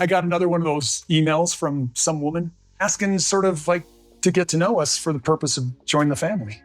I got another one of those emails from some woman asking sort of like to get to know us for the purpose of joining the family.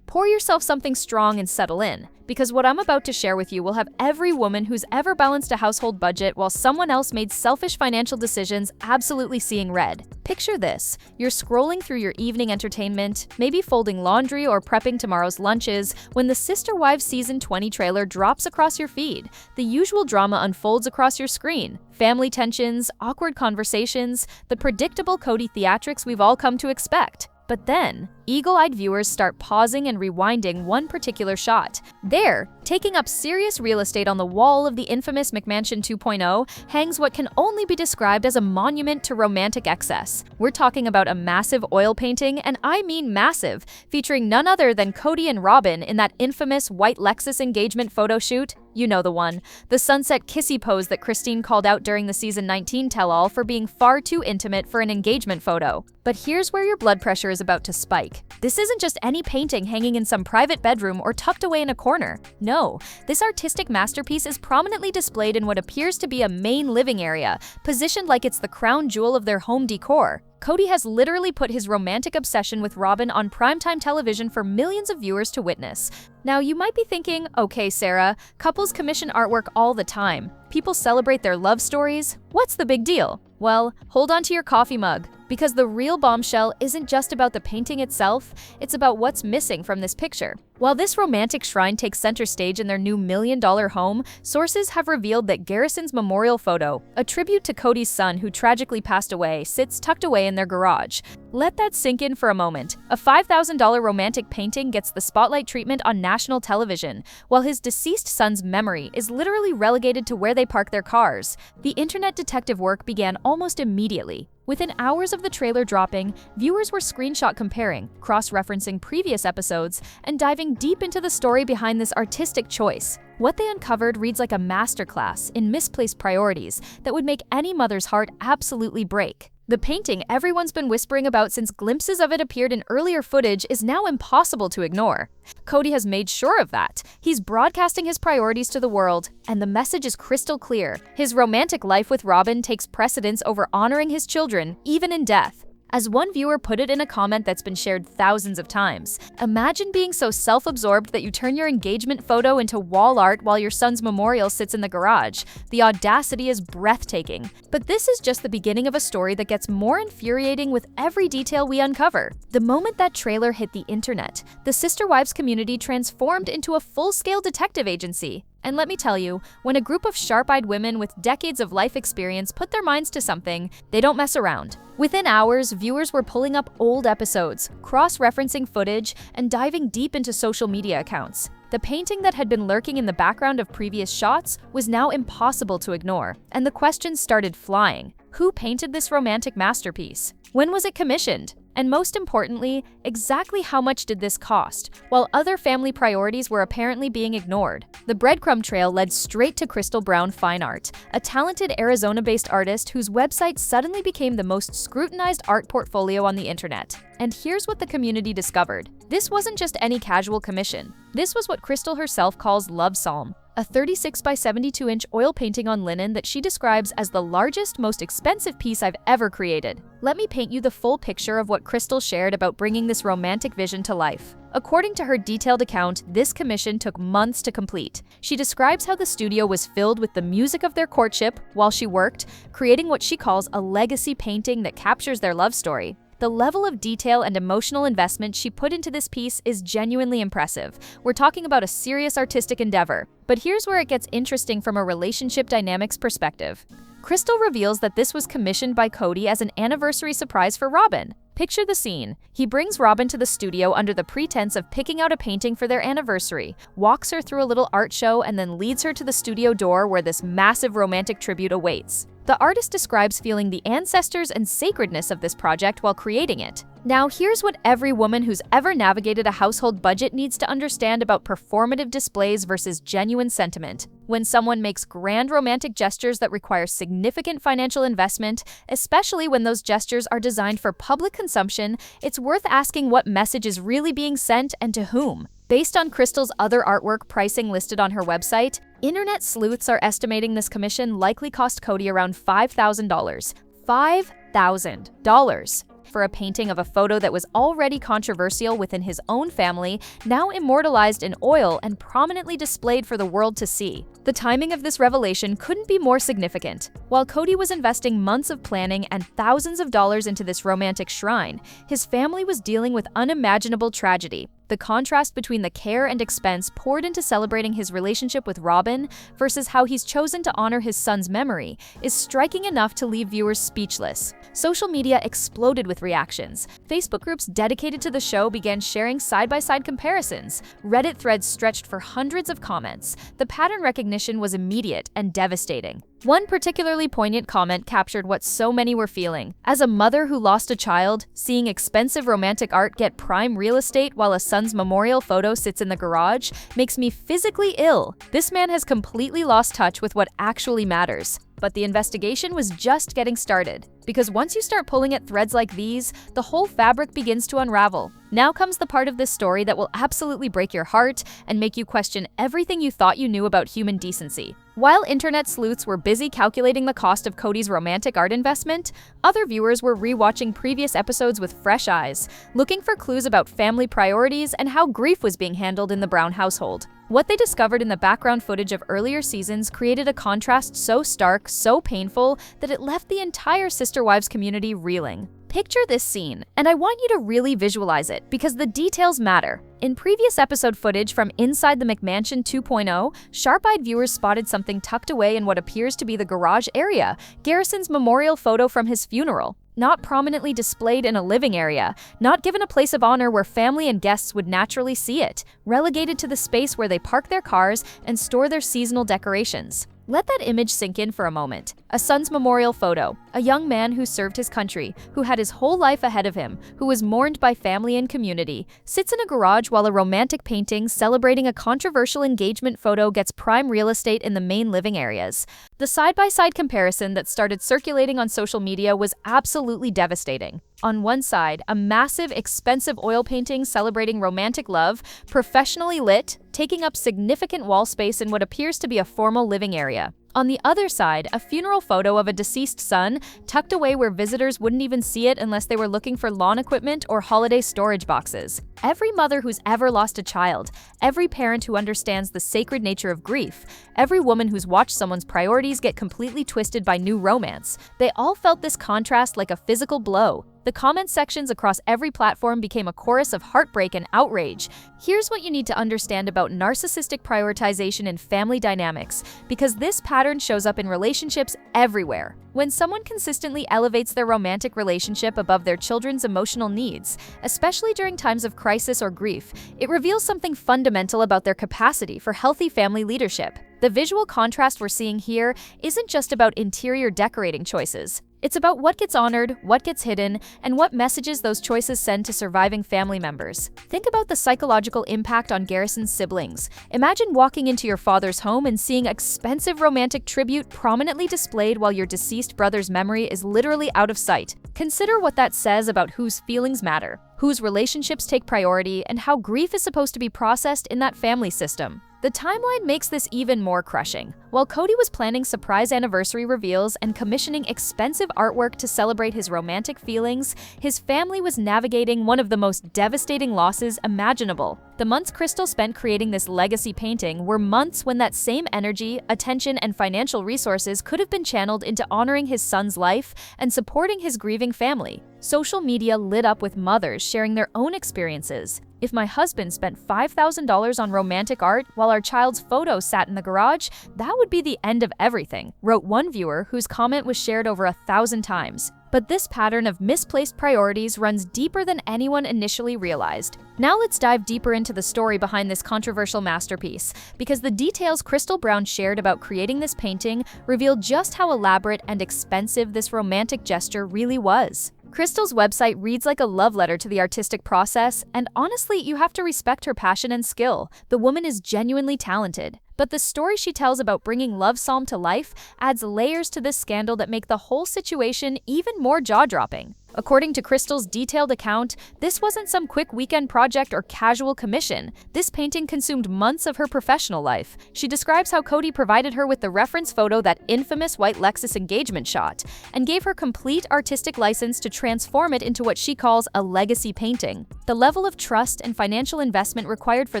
Pour yourself something strong and settle in, because what I'm about to share with you will have every woman who's ever balanced a household budget while someone else made selfish financial decisions absolutely seeing red. Picture this. You're scrolling through your evening entertainment, maybe folding laundry or prepping tomorrow's lunches, when the Sister Wives Season 20 trailer drops across your feed. The usual drama unfolds across your screen. Family tensions, awkward conversations, the predictable Kody theatrics we've all come to expect. But then, eagle-eyed viewers start pausing and rewinding one particular shot. There, taking up serious real estate on the wall of the infamous McMansion 2.0, hangs what can only be described as a monument to romantic excess. We're talking about a massive oil painting, and I mean massive, featuring none other than Kody and Robyn in that infamous white Lexus engagement photo shoot. You know the one. The sunset kissy pose that Christine called out during the season 19 tell-all for being far too intimate for an engagement photo. But here's where your blood pressure is about to spike. This isn't just any painting hanging in some private bedroom or tucked away in a corner. No, this artistic masterpiece is prominently displayed in what appears to be a main living area, positioned like it's the crown jewel of their home decor. Kody has literally put his romantic obsession with Robyn on primetime television for millions of viewers to witness. Now, you might be thinking, okay, Sarah, couples commission artwork all the time. People celebrate their love stories. What's the big deal? Well, hold on to your coffee mug, because the real bombshell isn't just about the painting itself, it's about what's missing from this picture. While this romantic shrine takes center stage in their new million-dollar home, sources have revealed that Garrison's memorial photo, a tribute to Kody's son who tragically passed away, sits tucked away in their garage. Let that sink in for a moment. A $5,000 romantic painting gets the spotlight treatment on national television, while his deceased son's memory is literally relegated to where they park their cars. The internet detective work began almost immediately. Within hours of the trailer dropping, viewers were screenshot comparing, cross-referencing previous episodes, and diving deep into the story behind this artistic choice. What they uncovered reads like a masterclass in misplaced priorities that would make any mother's heart absolutely break. The painting everyone's been whispering about since glimpses of it appeared in earlier footage is now impossible to ignore. Kody has made sure of that. He's broadcasting his priorities to the world, and the message is crystal clear. His romantic life with Robyn takes precedence over honoring his children, even in death. As one viewer put it in a comment that's been shared thousands of times, imagine being so self-absorbed that you turn your engagement photo into wall art while your son's memorial sits in the garage. The audacity is breathtaking. But this is just the beginning of a story that gets more infuriating with every detail we uncover. The moment that trailer hit the internet, the Sister Wives community transformed into a full-scale detective agency. And let me tell you, when a group of sharp-eyed women with decades of life experience put their minds to something, they don't mess around. Within hours, viewers were pulling up old episodes, cross-referencing footage, and diving deep into social media accounts. The painting that had been lurking in the background of previous shots was now impossible to ignore, and the questions started flying. Who painted this romantic masterpiece? When was it commissioned? And most importantly, exactly how much did this cost, while other family priorities were apparently being ignored? The breadcrumb trail led straight to Crystal Brown Fine Art, a talented Arizona-based artist whose website suddenly became the most scrutinized art portfolio on the internet. And here's what the community discovered. This wasn't just any casual commission. This was what Crystal herself calls Love Psalm, a 36 by 72-inch oil painting on linen that she describes as the largest, most expensive piece I've ever created. Let me paint you the full picture of what Crystal shared about bringing this romantic vision to life. According to her detailed account, this commission took months to complete. She describes how the studio was filled with the music of their courtship while she worked, creating what she calls a legacy painting that captures their love story. The level of detail and emotional investment she put into this piece is genuinely impressive. We're talking about a serious artistic endeavor. But here's where it gets interesting from a relationship dynamics perspective. Crystal reveals that this was commissioned by Kody as an anniversary surprise for Robyn. Picture the scene. He brings Robyn to the studio under the pretense of picking out a painting for their anniversary, walks her through a little art show, and then leads her to the studio door where this massive romantic tribute awaits. The artist describes feeling the ancestors and sacredness of this project while creating it. Now, here's what every woman who's ever navigated a household budget needs to understand about performative displays versus genuine sentiment. When someone makes grand romantic gestures that require significant financial investment, especially when those gestures are designed for public consumption, it's worth asking what message is really being sent and to whom. Based on Crystal's other artwork pricing listed on her website, Internet sleuths are estimating this commission likely cost Kody around $5,000. $5,000 for a painting of a photo that was already controversial within his own family, now immortalized in oil and prominently displayed for the world to see. The timing of this revelation couldn't be more significant. While Kody was investing months of planning and thousands of dollars into this romantic shrine, his family was dealing with unimaginable tragedy. The contrast between the care and expense poured into celebrating his relationship with Robyn versus how he's chosen to honor his son's memory is striking enough to leave viewers speechless. Social media exploded with reactions. Facebook groups dedicated to the show began sharing side-by-side comparisons. Reddit threads stretched for hundreds of comments. The pattern recognition was immediate and devastating. One particularly poignant comment captured what so many were feeling. As a mother who lost a child, seeing expensive romantic art get prime real estate while a son's memorial photo sits in the garage makes me physically ill. This man has completely lost touch with what actually matters. But the investigation was just getting started, because once you start pulling at threads like these, the whole fabric begins to unravel. Now comes the part of this story that will absolutely break your heart and make you question everything you thought you knew about human decency. While internet sleuths were busy calculating the cost of Kody's romantic art investment, other viewers were rewatching previous episodes with fresh eyes, looking for clues about family priorities and how grief was being handled in the Brown household. What they discovered in the background footage of earlier seasons created a contrast so stark, so painful, that it left the entire Sister Wives community reeling. Picture this scene, and I want you to really visualize it because the details matter. In previous episode footage from inside the McMansion 2.0, sharp-eyed viewers spotted something tucked away in what appears to be the garage area, Garrison's memorial photo from his funeral. Not prominently displayed in a living area, not given a place of honor where family and guests would naturally see it, relegated to the space where they park their cars and store their seasonal decorations. Let that image sink in for a moment. A son's memorial photo, a young man who served his country, who had his whole life ahead of him, who was mourned by family and community, sits in a garage while a romantic painting celebrating a controversial engagement photo gets prime real estate in the main living areas. The side-by-side comparison that started circulating on social media was absolutely devastating. On one side, a massive, expensive oil painting celebrating romantic love, professionally lit, taking up significant wall space in what appears to be a formal living area. On the other side, a funeral photo of a deceased son, tucked away where visitors wouldn't even see it unless they were looking for lawn equipment or holiday storage boxes. Every mother who's ever lost a child, every parent who understands the sacred nature of grief, every woman who's watched someone's priorities get completely twisted by new romance, they all felt this contrast like a physical blow. The comment sections across every platform became a chorus of heartbreak and outrage. Here's what you need to understand about narcissistic prioritization in family dynamics, because this pattern shows up in relationships everywhere. When someone consistently elevates their romantic relationship above their children's emotional needs, especially during times of crisis or grief, it reveals something fundamental about their capacity for healthy family leadership. The visual contrast we're seeing here isn't just about interior decorating choices. It's about what gets honored, what gets hidden, and what messages those choices send to surviving family members. Think about the psychological impact on Garrison's siblings. Imagine walking into your father's home and seeing expensive romantic tribute prominently displayed while your deceased brother's memory is literally out of sight. Consider what that says about whose feelings matter, whose relationships take priority, and how grief is supposed to be processed in that family system. The timeline makes this even more crushing. While Kody was planning surprise anniversary reveals and commissioning expensive artwork to celebrate his romantic feelings, his family was navigating one of the most devastating losses imaginable. The months Crystal spent creating this legacy painting were months when that same energy, attention, and financial resources could have been channeled into honoring his son's life and supporting his grieving family. Social media lit up with mothers sharing their own experiences. "If my husband spent $5,000 on romantic art while our child's photo sat in the garage, that would be the end of everything," wrote one viewer whose comment was shared over 1,000 times. But this pattern of misplaced priorities runs deeper than anyone initially realized. Now let's dive deeper into the story behind this controversial masterpiece, because the details Crystal Brown shared about creating this painting reveal just how elaborate and expensive this romantic gesture really was. Crystal's website reads like a love letter to the artistic process, and honestly, you have to respect her passion and skill. The woman is genuinely talented. But the story she tells about bringing Love Psalm to life adds layers to this scandal that make the whole situation even more jaw-dropping. According to Crystal's detailed account, this wasn't some quick weekend project or casual commission. This painting consumed months of her professional life. She describes how Kody provided her with the reference photo, that infamous white Lexus engagement shot, and gave her complete artistic license to transform it into what she calls a legacy painting. The level of trust and financial investment required for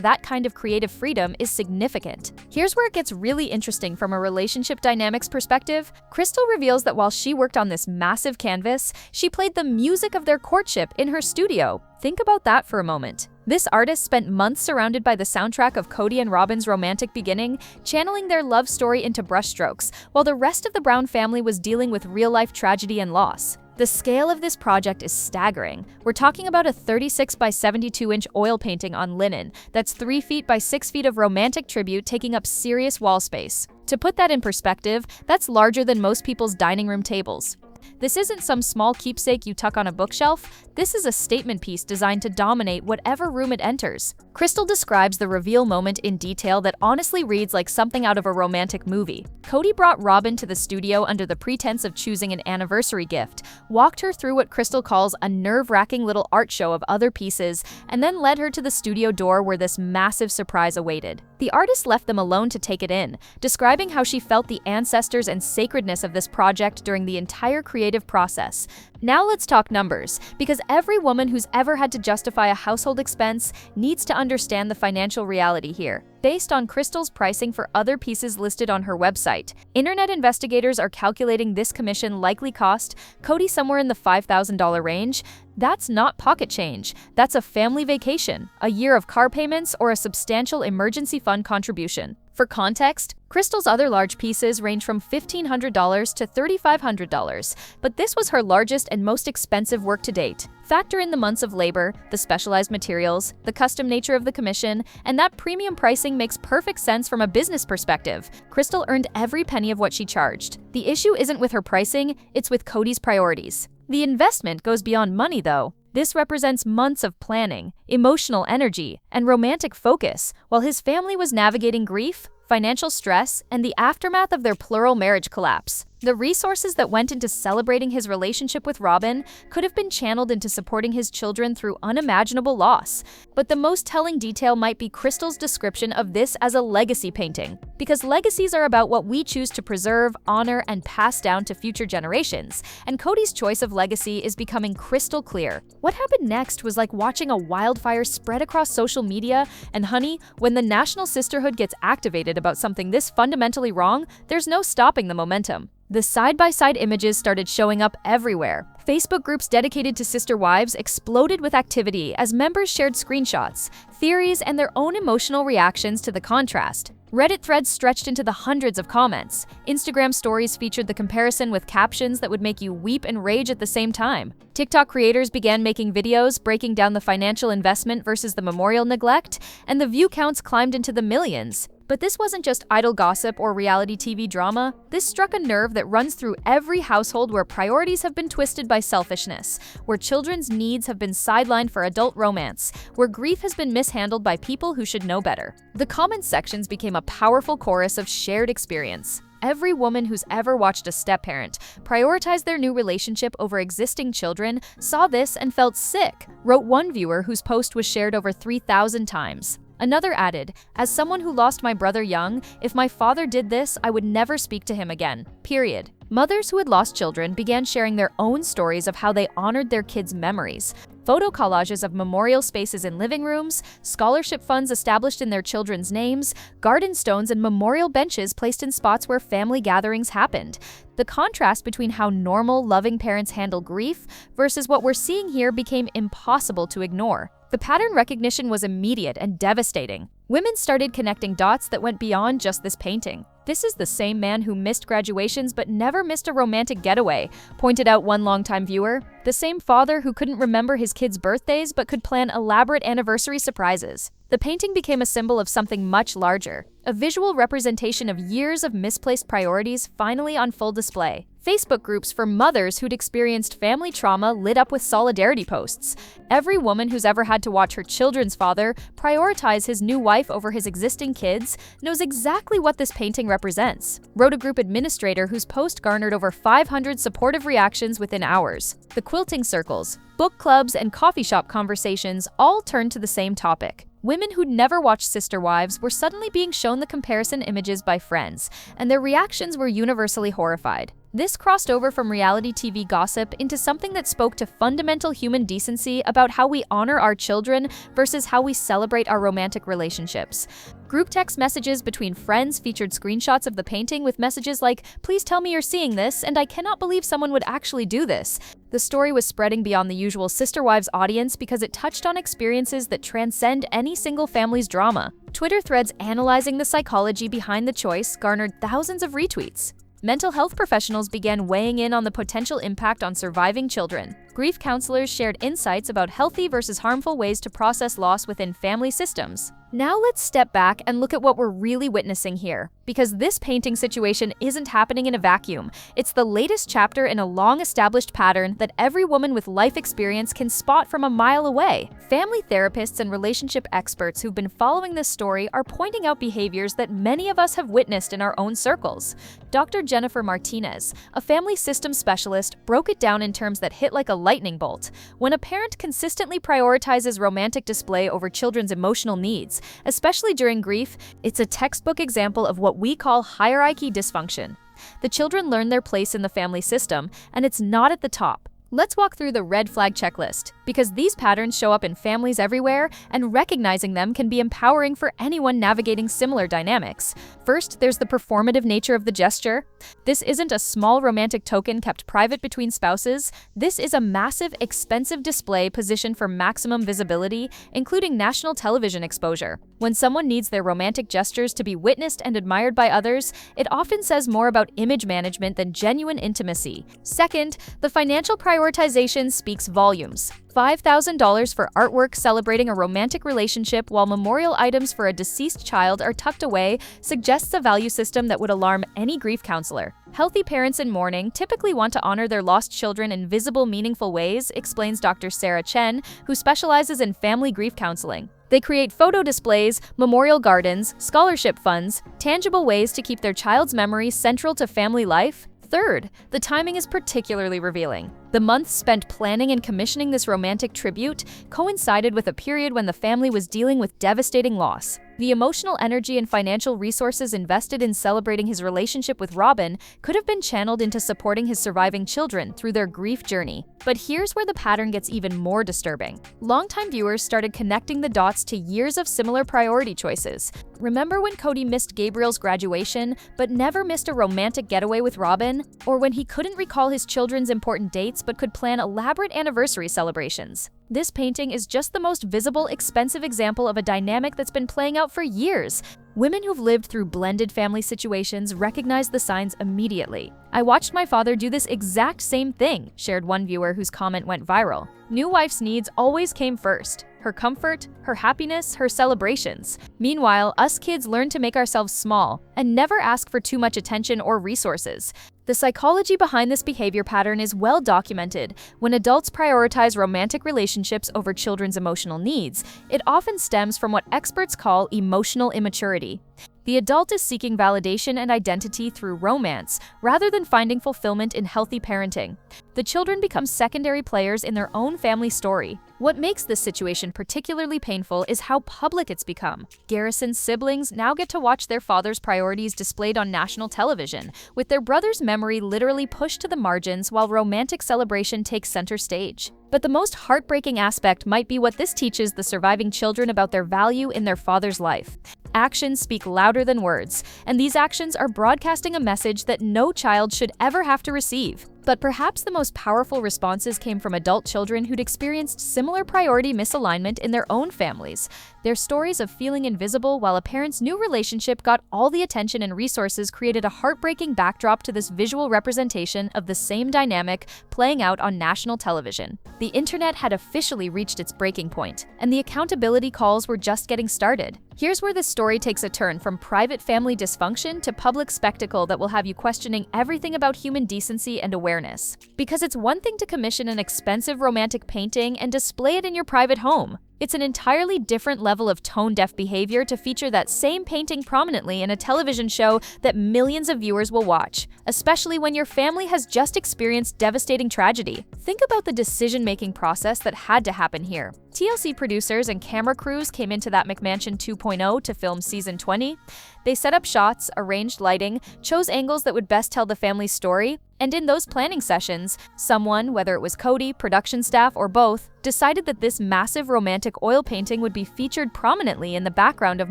that kind of creative freedom is significant. Here's where it gets really interesting from a relationship dynamics perspective. Crystal reveals that while she worked on this massive canvas, she played the music of their courtship in her studio. Think about that for a moment. This artist spent months surrounded by the soundtrack of Kody and Robyn's romantic beginning, channeling their love story into brushstrokes, while the rest of the Brown family was dealing with real-life tragedy and loss. The scale of this project is staggering. We're talking about a 36 by 72-inch oil painting on linen that's 3 feet by 6 feet of romantic tribute, taking up serious wall space. To put that in perspective, that's larger than most people's dining room tables. This isn't some small keepsake you tuck on a bookshelf. This is a statement piece designed to dominate whatever room it enters. Crystal describes the reveal moment in detail that honestly reads like something out of a romantic movie. Kody brought Robyn to the studio under the pretense of choosing an anniversary gift, walked her through what Crystal calls a nerve-wracking little art show of other pieces, and then led her to the studio door where this massive surprise awaited. The artist left them alone to take it in, describing how she felt the ancestors and sacredness of this project during the entire creative process. Now let's talk numbers, because every woman who's ever had to justify a household expense needs to understand the financial reality here. Based on Crystal's pricing for other pieces listed on her website, internet investigators are calculating this commission likely cost Kody somewhere in the $5,000 range. That's not pocket change. That's a family vacation, a year of car payments, or a substantial emergency fund contribution. For context, Crystal's other large pieces range from $1,500 to $3,500, but this was her largest and most expensive work to date. Factor in the months of labor, the specialized materials, the custom nature of the commission, and that premium pricing makes perfect sense from a business perspective. Crystal earned every penny of what she charged. The issue isn't with her pricing, it's with Kody's priorities. The investment goes beyond money, though. This represents months of planning, emotional energy, and romantic focus, while his family was navigating grief, financial stress, and the aftermath of their plural marriage collapse. The resources that went into celebrating his relationship with Robyn could have been channeled into supporting his children through unimaginable loss. But the most telling detail might be Crystal's description of this as a legacy painting, because legacies are about what we choose to preserve, honor, and pass down to future generations, and Kody's choice of legacy is becoming crystal clear. What happened next was like watching a wildfire spread across social media, and honey, when the national sisterhood gets activated about something this fundamentally wrong, there's no stopping the momentum. The side-by-side images started showing up everywhere. Facebook groups dedicated to sister wives exploded with activity as members shared screenshots, theories, and their own emotional reactions to the contrast. Reddit threads stretched into the hundreds of comments. Instagram stories featured the comparison with captions that would make you weep and rage at the same time. TikTok creators began making videos breaking down the financial investment versus the memorial neglect, and the view counts climbed into the millions. But this wasn't just idle gossip or reality TV drama. This struck a nerve that runs through every household where priorities have been twisted by selfishness, where children's needs have been sidelined for adult romance, where grief has been mishandled by people who should know better. The comment sections became a powerful chorus of shared experience. Every woman who's ever watched a step-parent prioritize their new relationship over existing children saw this and felt sick, wrote one viewer whose post was shared over 3,000 times. Another added, "As someone who lost my brother young, if my father did this, I would never speak to him again. Period." Mothers who had lost children began sharing their own stories of how they honored their kids' memories. Photo collages of memorial spaces in living rooms, scholarship funds established in their children's names, garden stones, and memorial benches placed in spots where family gatherings happened. The contrast between how normal, loving parents handle grief versus what we're seeing here became impossible to ignore. The pattern recognition was immediate and devastating. Women started connecting dots that went beyond just this painting. "This is the same man who missed graduations but never missed a romantic getaway," pointed out one longtime viewer. "The same father who couldn't remember his kids' birthdays but could plan elaborate anniversary surprises." The painting became a symbol of something much larger, a visual representation of years of misplaced priorities finally on full display. Facebook groups for mothers who'd experienced family trauma lit up with solidarity posts. Every woman who's ever had to watch her children's father prioritize his new wife over his existing kids knows exactly what this painting represents, wrote a group administrator whose post garnered over 500 supportive reactions within hours. The quilting circles, book clubs, and coffee shop conversations all turned to the same topic. Women who'd never watched Sister Wives were suddenly being shown the comparison images by friends, and their reactions were universally horrified. This crossed over from reality TV gossip into something that spoke to fundamental human decency about how we honor our children versus how we celebrate our romantic relationships. Group text messages between friends featured screenshots of the painting with messages like, "Please tell me you're seeing this, and I cannot believe someone would actually do this." The story was spreading beyond the usual Sister Wives audience because it touched on experiences that transcend any single family's drama. Twitter threads analyzing the psychology behind the choice garnered thousands of retweets. Mental health professionals began weighing in on the potential impact on surviving children. Grief counselors shared insights about healthy versus harmful ways to process loss within family systems. Now let's step back and look at what we're really witnessing here, because this painting situation isn't happening in a vacuum. It's the latest chapter in a long-established pattern that every woman with life experience can spot from a mile away. Family therapists and relationship experts who've been following this story are pointing out behaviors that many of us have witnessed in our own circles. Dr. Jennifer Martinez, a family systems specialist, broke it down in terms that hit like a lightning bolt. When a parent consistently prioritizes romantic display over children's emotional needs, especially during grief, it's a textbook example of what we call hierarchy dysfunction. The children learn their place in the family system, and it's not at the top. Let's walk through the red flag checklist, because these patterns show up in families everywhere, and recognizing them can be empowering for anyone navigating similar dynamics. First, there's the performative nature of the gesture. This isn't a small romantic token kept private between spouses. This is a massive, expensive display positioned for maximum visibility, including national television exposure. When someone needs their romantic gestures to be witnessed and admired by others, it often says more about image management than genuine intimacy. Second, the financial prioritization speaks volumes. $5,000 for artwork celebrating a romantic relationship while memorial items for a deceased child are tucked away suggests a value system that would alarm any grief counselor. Healthy parents in mourning typically want to honor their lost children in visible, meaningful ways, explains Dr. Sarah Chen, who specializes in family grief counseling. They create photo displays, memorial gardens, scholarship funds, tangible ways to keep their child's memory central to family life. Third, the timing is particularly revealing. The months spent planning and commissioning this romantic tribute coincided with a period when the family was dealing with devastating loss. The emotional energy and financial resources invested in celebrating his relationship with Robyn could have been channeled into supporting his surviving children through their grief journey. But here's where the pattern gets even more disturbing. Longtime viewers started connecting the dots to years of similar priority choices. Remember when Kody missed Gabriel's graduation, but never missed a romantic getaway with Robyn? Or when he couldn't recall his children's important dates but could plan elaborate anniversary celebrations? This painting is just the most visible, expensive example of a dynamic that's been playing out for years. Women who've lived through blended family situations recognize the signs immediately. "I watched my father do this exact same thing," shared one viewer whose comment went viral. New wife's needs always came first. Her comfort, her happiness, her celebrations. Meanwhile, us kids learn to make ourselves small and never ask for too much attention or resources. The psychology behind this behavior pattern is well documented. When adults prioritize romantic relationships over children's emotional needs, it often stems from what experts call emotional immaturity. The adult is seeking validation and identity through romance, rather than finding fulfillment in healthy parenting. The children become secondary players in their own family story. What makes this situation particularly painful is how public it's become. Garrison's siblings now get to watch their father's priorities displayed on national television, with their brother's memory literally pushed to the margins while romantic celebration takes center stage. But the most heartbreaking aspect might be what this teaches the surviving children about their value in their father's life. Actions speak louder than words, and these actions are broadcasting a message that no child should ever have to receive. But perhaps the most powerful responses came from adult children who'd experienced similar priority misalignment in their own families. Their stories of feeling invisible while a parent's new relationship got all the attention and resources created a heartbreaking backdrop to this visual representation of the same dynamic playing out on national television. The internet had officially reached its breaking point, and the accountability calls were just getting started. Here's where this story takes a turn from private family dysfunction to public spectacle that will have you questioning everything about human decency and awareness. Because it's one thing to commission an expensive romantic painting and display it in your private home. It's an entirely different level of tone-deaf behavior to feature that same painting prominently in a television show that millions of viewers will watch, especially when your family has just experienced devastating tragedy. Think about the decision-making process that had to happen here. TLC producers and camera crews came into that McMansion 2.0 to film season 20. They set up shots, arranged lighting, chose angles that would best tell the family's story, and in those planning sessions, someone, whether it was Kody, production staff, or both, decided that this massive romantic oil painting would be featured prominently in the background of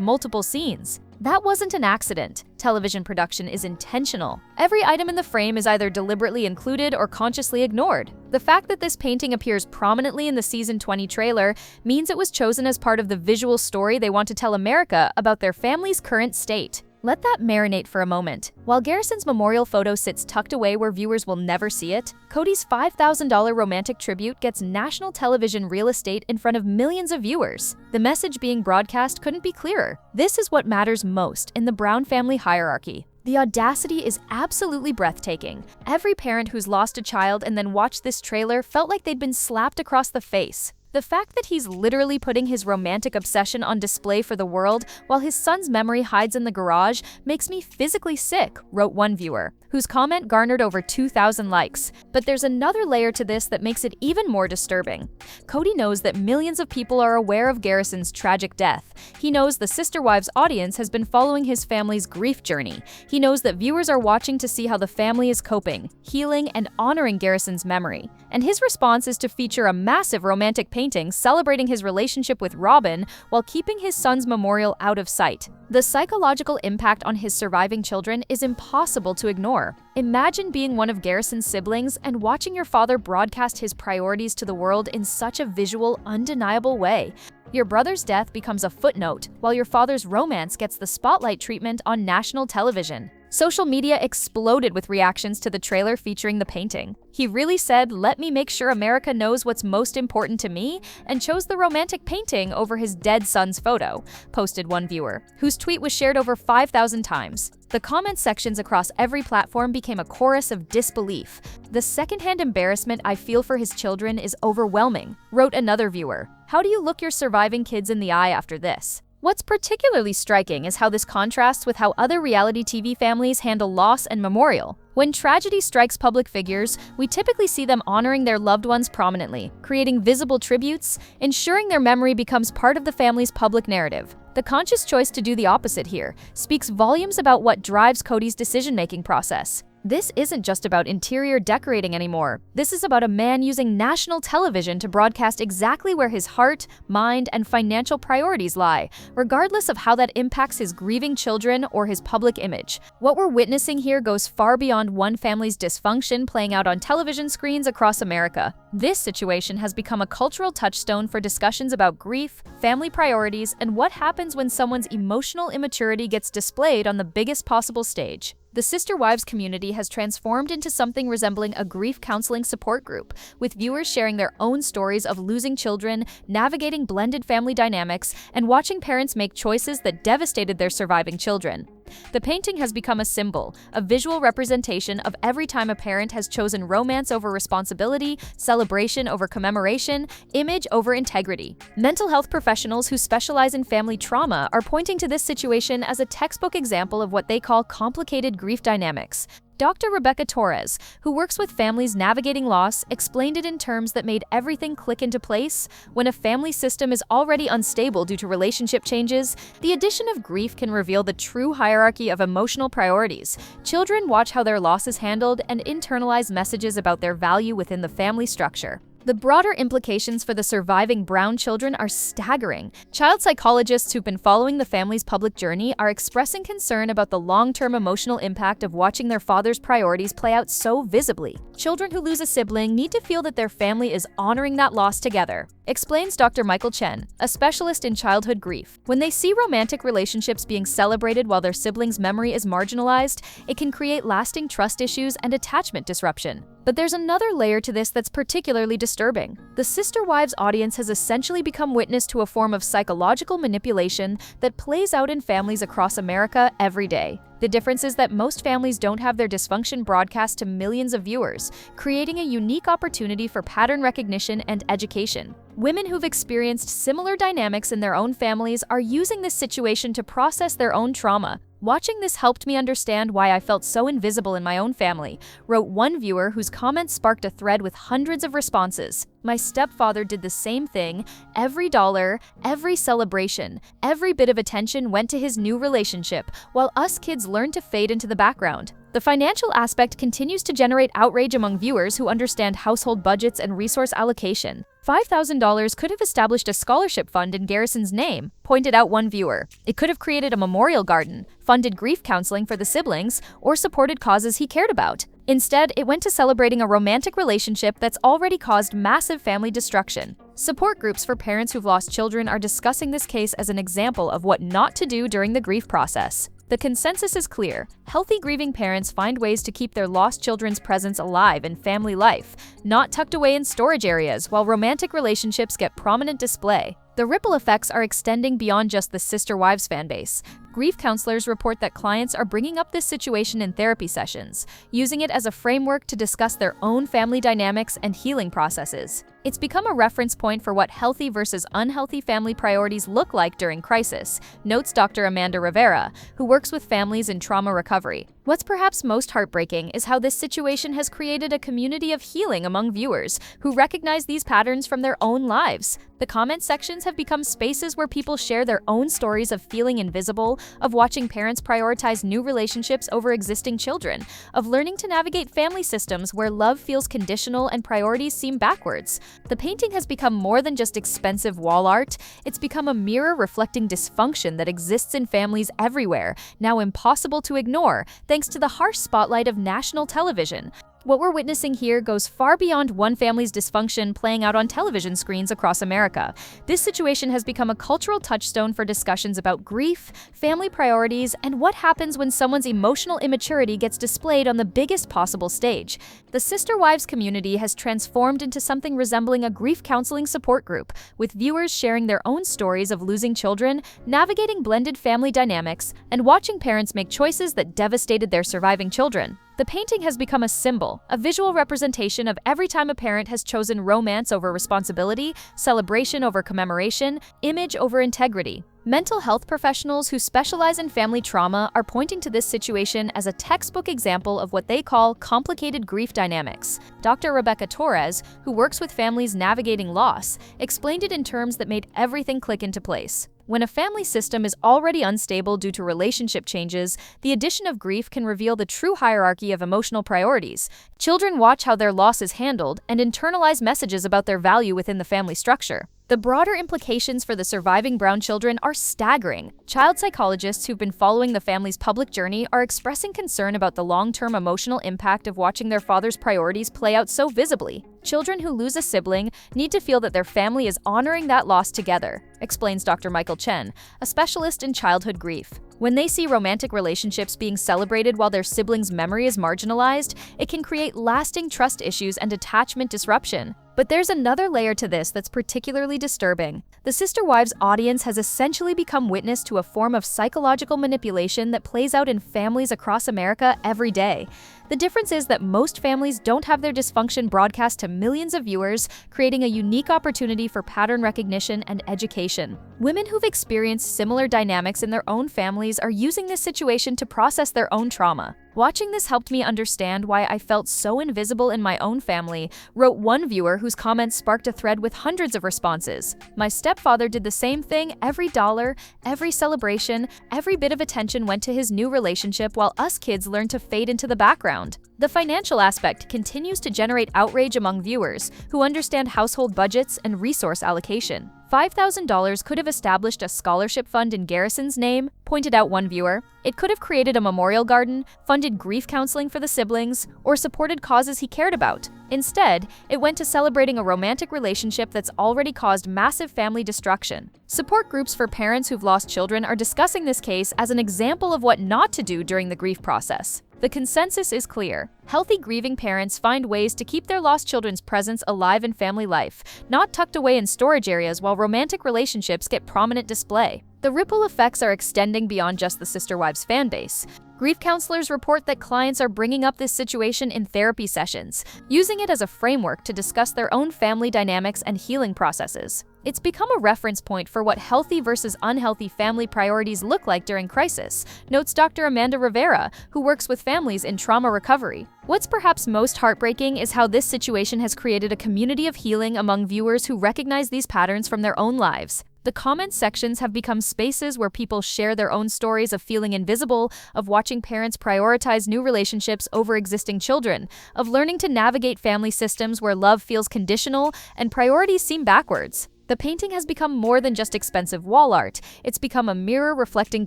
multiple scenes. That wasn't an accident. Television production is intentional. Every item in the frame is either deliberately included or consciously ignored. The fact that this painting appears prominently in the season 20 trailer means it was chosen as part of the visual story they want to tell America about their family's current state. Let that marinate for a moment. While Garrison's memorial photo sits tucked away where viewers will never see it, Kody's $5,000 romantic tribute gets national television real estate in front of millions of viewers. The message being broadcast couldn't be clearer. This is what matters most in the Brown family hierarchy. The audacity is absolutely breathtaking. Every parent who's lost a child and then watched this trailer felt like they'd been slapped across the face. The fact that he's literally putting his romantic obsession on display for the world while his son's memory hides in the garage makes me physically sick, wrote one viewer, whose comment garnered over 2,000 likes. But there's another layer to this that makes it even more disturbing. Kody knows that millions of people are aware of Garrison's tragic death. He knows the Sister Wives audience has been following his family's grief journey. He knows that viewers are watching to see how the family is coping, healing, and honoring Garrison's memory. And his response is to feature a massive romantic painting celebrating his relationship with Robyn while keeping his son's memorial out of sight. The psychological impact on his surviving children is impossible to ignore. Imagine being one of Garrison's siblings and watching your father broadcast his priorities to the world in such a visual, undeniable way. Your brother's death becomes a footnote, while your father's romance gets the spotlight treatment on national television. Social media exploded with reactions to the trailer featuring the painting. He really said, "Let me make sure America knows what's most important to me," and chose the romantic painting over his dead son's photo, posted one viewer, whose tweet was shared over 5,000 times. The comment sections across every platform became a chorus of disbelief. "The secondhand embarrassment I feel for his children is overwhelming," wrote another viewer. "How do you look your surviving kids in the eye after this?" What's particularly striking is how this contrasts with how other reality TV families handle loss and memorial. When tragedy strikes public figures, we typically see them honoring their loved ones prominently, creating visible tributes, ensuring their memory becomes part of the family's public narrative. The conscious choice to do the opposite here speaks volumes about what drives Kody's decision-making process. This isn't just about interior decorating anymore. This is about a man using national television to broadcast exactly where his heart, mind, and financial priorities lie, regardless of how that impacts his grieving children or his public image. What we're witnessing here goes far beyond one family's dysfunction playing out on television screens across America. This situation has become a cultural touchstone for discussions about grief, family priorities, and what happens when someone's emotional immaturity gets displayed on the biggest possible stage. The Sister Wives community has transformed into something resembling a grief counseling support group, with viewers sharing their own stories of losing children, navigating blended family dynamics, and watching parents make choices that devastated their surviving children. The painting has become a symbol, a visual representation of every time a parent has chosen romance over responsibility, celebration over commemoration, image over integrity. Mental health professionals who specialize in family trauma are pointing to this situation as a textbook example of what they call complicated grief dynamics. Dr. Rebecca Torres, who works with families navigating loss, explained it in terms that made everything click into place. When a family system is already unstable due to relationship changes, the addition of grief can reveal the true hierarchy of emotional priorities. Children watch how their loss is handled and internalize messages about their value within the family structure. The broader implications for the surviving Brown children are staggering. Child psychologists who've been following the family's public journey are expressing concern about the long-term emotional impact of watching their father's priorities play out so visibly. Children who lose a sibling need to feel that their family is honoring that loss together, explains Dr. Michael Chen, a specialist in childhood grief. When they see romantic relationships being celebrated while their sibling's memory is marginalized, it can create lasting trust issues and attachment disruption. But there's another layer to this that's particularly disturbing. The Sister Wives audience has essentially become witness to a form of psychological manipulation that plays out in families across America every day. The difference is that most families don't have their dysfunction broadcast to millions of viewers, creating a unique opportunity for pattern recognition and education. Women who've experienced similar dynamics in their own families are using this situation to process their own trauma. "Watching this helped me understand why I felt so invisible in my own family," wrote one viewer whose comments sparked a thread with hundreds of responses. "My stepfather did the same thing. Every dollar, every celebration, every bit of attention went to his new relationship, while us kids learned to fade into the background." The financial aspect continues to generate outrage among viewers who understand household budgets and resource allocation. $5,000 could have established a scholarship fund in Garrison's name, pointed out one viewer. It could have created a memorial garden, funded grief counseling for the siblings, or supported causes he cared about. Instead, it went to celebrating a romantic relationship that's already caused massive family destruction. Support groups for parents who've lost children are discussing this case as an example of what not to do during the grief process. The consensus is clear. Healthy grieving parents find ways to keep their lost children's presence alive in family life, not tucked away in storage areas while romantic relationships get prominent display. The ripple effects are extending beyond just the Sister Wives fanbase. Grief counselors report that clients are bringing up this situation in therapy sessions, using it as a framework to discuss their own family dynamics and healing processes. It's become a reference point for what healthy versus unhealthy family priorities look like during crisis, notes Dr. Amanda Rivera, who works with families in trauma recovery. What's perhaps most heartbreaking is how this situation has created a community of healing among viewers who recognize these patterns from their own lives. The comment sections have become spaces where people share their own stories of feeling invisible, of watching parents prioritize new relationships over existing children, of learning to navigate family systems where love feels conditional and priorities seem backwards. The painting has become more than just expensive wall art. It's become a mirror reflecting dysfunction that exists in families everywhere, now impossible to ignore, thanks to the harsh spotlight of national television. What we're witnessing here goes far beyond one family's dysfunction playing out on television screens across America. This situation has become a cultural touchstone for discussions about grief, family priorities, and what happens when someone's emotional immaturity gets displayed on the biggest possible stage. The Sister Wives community has transformed into something resembling a grief counseling support group, with viewers sharing their own stories of losing children, navigating blended family dynamics, and watching parents make choices that devastated their surviving children. The painting has become a symbol, a visual representation of every time a parent has chosen romance over responsibility, celebration over commemoration, image over integrity. Mental health professionals who specialize in family trauma are pointing to this situation as a textbook example of what they call complicated grief dynamics. Dr. Rebecca Torres, who works with families navigating loss, explained it in terms that made everything click into place. When a family system is already unstable due to relationship changes, the addition of grief can reveal the true hierarchy of emotional priorities. Children watch how their loss is handled and internalize messages about their value within the family structure. The broader implications for the surviving Brown children are staggering. Child psychologists who've been following the family's public journey are expressing concern about the long-term emotional impact of watching their father's priorities play out so visibly. Children who lose a sibling need to feel that their family is honoring that loss together, explains Dr. Michael Chen, a specialist in childhood grief. When they see romantic relationships being celebrated while their sibling's memory is marginalized, it can create lasting trust issues and attachment disruption. But there's another layer to this that's particularly disturbing. The Sister Wives audience has essentially become witness to a form of psychological manipulation that plays out in families across America every day. The difference is that most families don't have their dysfunction broadcast to millions of viewers, creating a unique opportunity for pattern recognition and education. Women who've experienced similar dynamics in their own families are using this situation to process their own trauma. "Watching this helped me understand why I felt so invisible in my own family," wrote one viewer whose comments sparked a thread with hundreds of responses. "My stepfather did the same thing. Every dollar, every celebration, every bit of attention went to his new relationship while us kids learned to fade into the background." The financial aspect continues to generate outrage among viewers who understand household budgets and resource allocation. $5,000 could have established a scholarship fund in Garrison's name, pointed out one viewer. It could have created a memorial garden, funded grief counseling for the siblings, or supported causes he cared about. Instead, it went to celebrating a romantic relationship that's already caused massive family destruction. Support groups for parents who've lost children are discussing this case as an example of what not to do during the grief process. The consensus is clear. Healthy grieving parents find ways to keep their lost children's presence alive in family life, not tucked away in storage areas while romantic relationships get prominent display. The ripple effects are extending beyond just the Sister Wives fanbase. Grief counselors report that clients are bringing up this situation in therapy sessions, using it as a framework to discuss their own family dynamics and healing processes. It's become a reference point for what healthy versus unhealthy family priorities look like during crisis, notes Dr. Amanda Rivera, who works with families in trauma recovery. What's perhaps most heartbreaking is how this situation has created a community of healing among viewers who recognize these patterns from their own lives. The comment sections have become spaces where people share their own stories of feeling invisible, of watching parents prioritize new relationships over existing children, of learning to navigate family systems where love feels conditional and priorities seem backwards. The painting has become more than just expensive wall art. It's become a mirror reflecting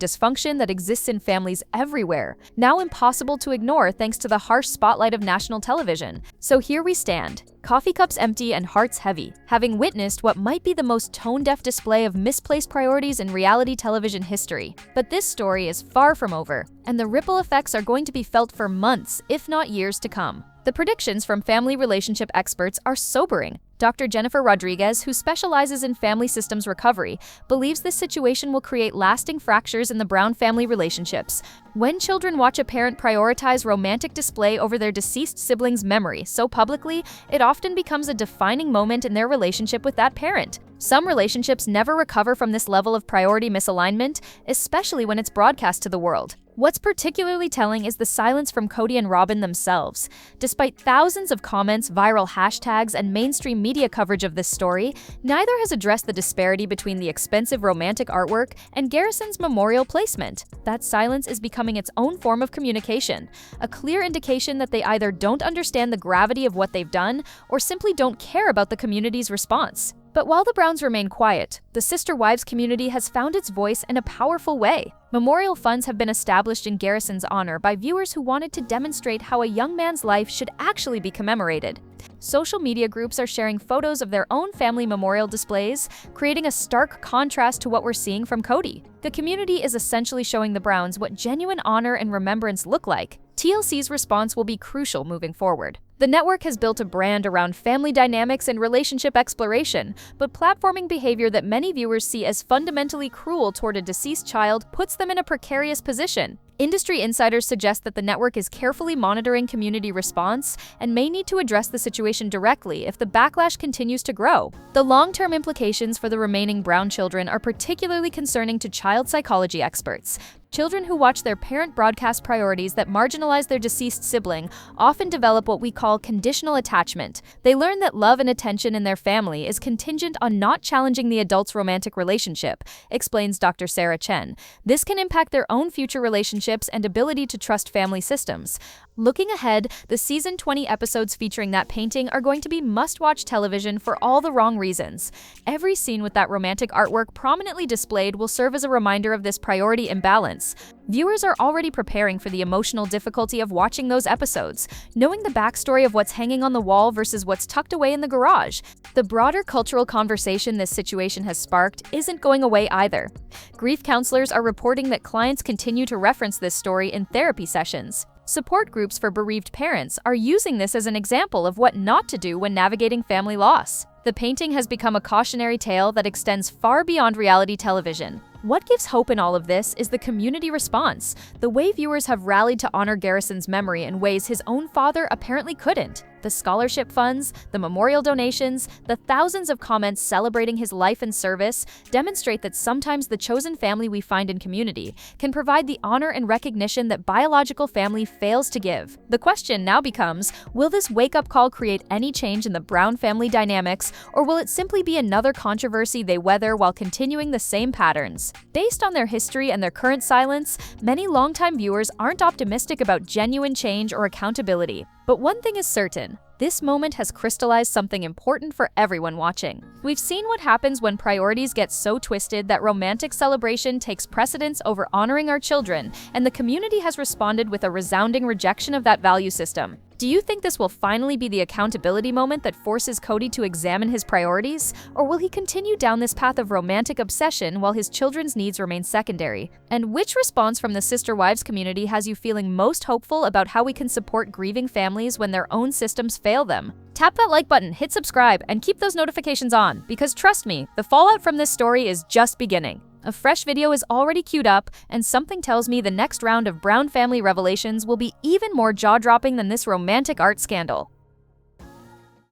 dysfunction that exists in families everywhere, now impossible to ignore thanks to the harsh spotlight of national television. So here we stand, coffee cups empty and hearts heavy, having witnessed what might be the most tone-deaf display of misplaced priorities in reality television history. But this story is far from over, and the ripple effects are going to be felt for months, if not years to come. The predictions from family relationship experts are sobering. Dr. Jennifer Rodriguez, who specializes in family systems recovery, believes this situation will create lasting fractures in the Brown family relationships. When children watch a parent prioritize romantic display over their deceased sibling's memory so publicly, it often becomes a defining moment in their relationship with that parent. Some relationships never recover from this level of priority misalignment, especially when it's broadcast to the world. What's particularly telling is the silence from Kody and Robyn themselves. Despite thousands of comments, viral hashtags, and mainstream media coverage of this story, neither has addressed the disparity between the expensive romantic artwork and Garrison's memorial placement. That silence is becoming its own form of communication, a clear indication that they either don't understand the gravity of what they've done or simply don't care about the community's response. But while the Browns remain quiet, the Sister Wives community has found its voice in a powerful way. Memorial funds have been established in Garrison's honor by viewers who wanted to demonstrate how a young man's life should actually be commemorated. Social media groups are sharing photos of their own family memorial displays, creating a stark contrast to what we're seeing from Kody. The community is essentially showing the Browns what genuine honor and remembrance look like. TLC's response will be crucial moving forward. The network has built a brand around family dynamics and relationship exploration, but platforming behavior that many viewers see as fundamentally cruel toward a deceased child puts them in a precarious position. Industry insiders suggest that the network is carefully monitoring community response and may need to address the situation directly if the backlash continues to grow. The long-term implications for the remaining Brown children are particularly concerning to child psychology experts. Children who watch their parent broadcast priorities that marginalize their deceased sibling often develop what we call conditional attachment. They learn that love and attention in their family is contingent on not challenging the adult's romantic relationship, explains Dr. Sarah Chen. This can impact their own future relationships and ability to trust family systems. Looking ahead, the season 20 episodes featuring that painting are going to be must-watch television for all the wrong reasons. Every scene with that romantic artwork prominently displayed will serve as a reminder of this priority imbalance. Viewers are already preparing for the emotional difficulty of watching those episodes, knowing the backstory of what's hanging on the wall versus what's tucked away in the garage. The broader cultural conversation this situation has sparked isn't going away either. Grief counselors are reporting that clients continue to reference this story in therapy sessions. Support groups for bereaved parents are using this as an example of what not to do when navigating family loss. The painting has become a cautionary tale that extends far beyond reality television. What gives hope in all of this is the community response, the way viewers have rallied to honor Garrison's memory in ways his own father apparently couldn't. The The scholarship funds, the memorial donations, the thousands of comments celebrating his life and service demonstrate that sometimes the chosen family we find in community can provide the honor and recognition that biological family fails to give. The question now becomes, will this wake-up call create any change in the Brown family dynamics, or will it simply be another controversy they weather while continuing the same patterns? Based on their history and their current silence, many longtime viewers aren't optimistic about genuine change or accountability. But one thing is certain. This moment has crystallized something important for everyone watching. We've seen what happens when priorities get so twisted that romantic celebration takes precedence over honoring our children, and the community has responded with a resounding rejection of that value system. Do you think this will finally be the accountability moment that forces Kody to examine his priorities? Or will he continue down this path of romantic obsession while his children's needs remain secondary? And which response from the sister wives community has you feeling most hopeful about how we can support grieving families when their own systems fail them? Tap that like button, hit subscribe, and keep those notifications on, because trust me, the fallout from this story is just beginning. A fresh video is already queued up, and something tells me the next round of Brown family revelations will be even more jaw-dropping than this romantic art scandal.